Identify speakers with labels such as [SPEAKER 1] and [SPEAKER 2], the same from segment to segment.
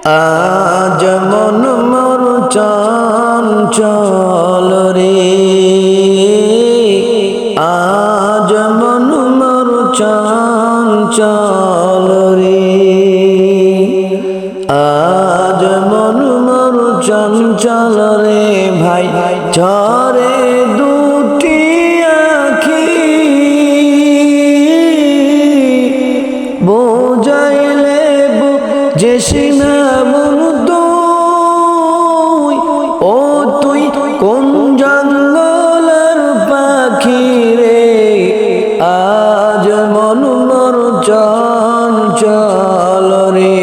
[SPEAKER 1] আজ মন মোর চঞ্চল রে, আজ মন মোর চঞ্চল রে, আজ মন মোর চঞ্চল রে ভাই ঝরে দুটি আখি, বোঝাইলে বুঝিস না মন তুই, ও তুই কোন জঙ্গলের পাখি রে, আজ মন মোর চঞ্চল রে,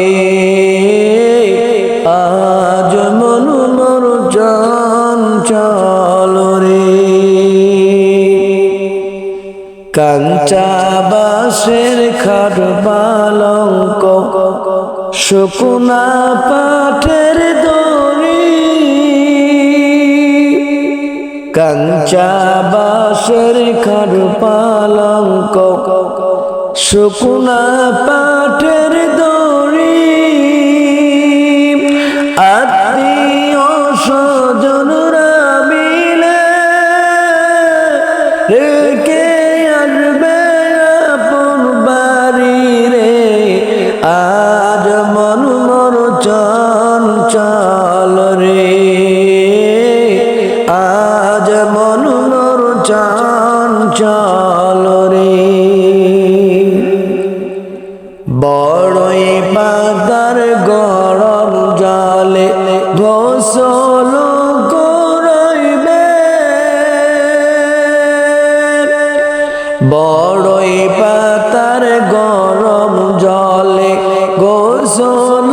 [SPEAKER 1] আজ মন মোর চঞ্চল রে। কাঞ্চা বাঁশের খাট পালঙ্ক, শুকনা পাঠের দড়ি, কাঞ্চা বাঁশের খাট পালঙ্ক, শুকনা পাঠের দড়ি, আত্মীয় স্বজনরা মিলে রেখে আসবে আপন বাড়ি রে, আজ মন মোর চঞ্চল রে, আজ মন মোর চঞ্চল রে। বড়ই বাদার গরম জলে গোসল করাইবে, বড়ই পাতার গরম জলে গোসল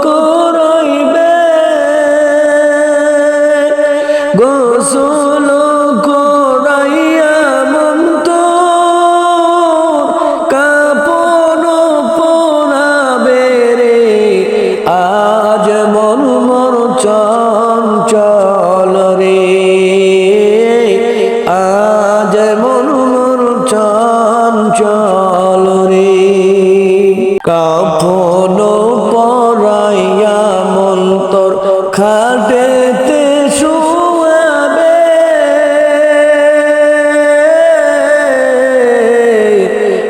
[SPEAKER 1] করাইবে, গোসল করাইয়া মন তোর কাপড় পরাবে রে, আজ মন মোর চঞ্চল রে, আজ মন মোর চঞ্চল রে। কাপড় পরাইয়া মন তোর খাটেতে শুয়াবে,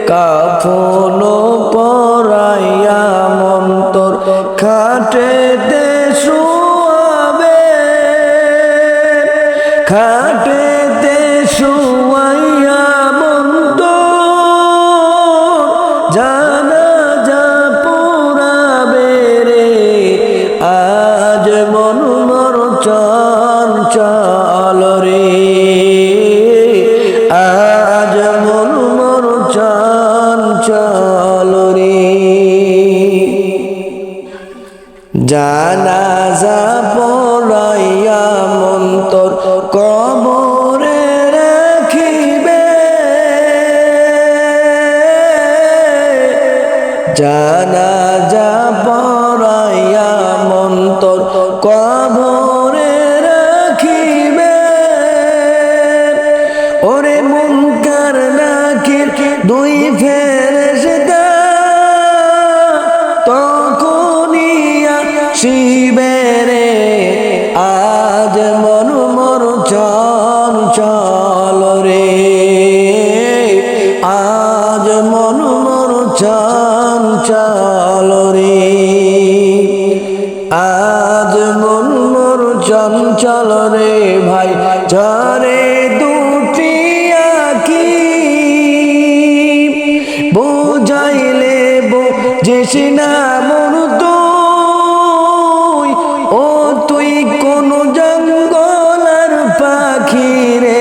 [SPEAKER 1] কাপড় পরাইয়া মন তোর খাটেতে শুয়াবে, খাটেতে শুয়াইয়া মন তোর জানাজা পড়াবে রে, আজ মন মোর চঞ্চল রে, আজ মন মোর চঞ্চল রে। জানাজা পড়াইয়া মন তোর কবরে রাখিবে, জানাজা পড়াইয়া মন তোর কবরে রাখিবে, ওরে মুনকার নাকির দুই ফেরেশতা তখনই আসিবে রে, আজ মন মোর চঞ্চল রে, আজ মন মোর চঞ্চল রে, আজ মন মোর চঞ্চল রে ভাই ঝরে দুটি আখি, বোঝাইলে বুঝিস না মন তুই, ও তুই কোন জঙ্গলের পাখি রে,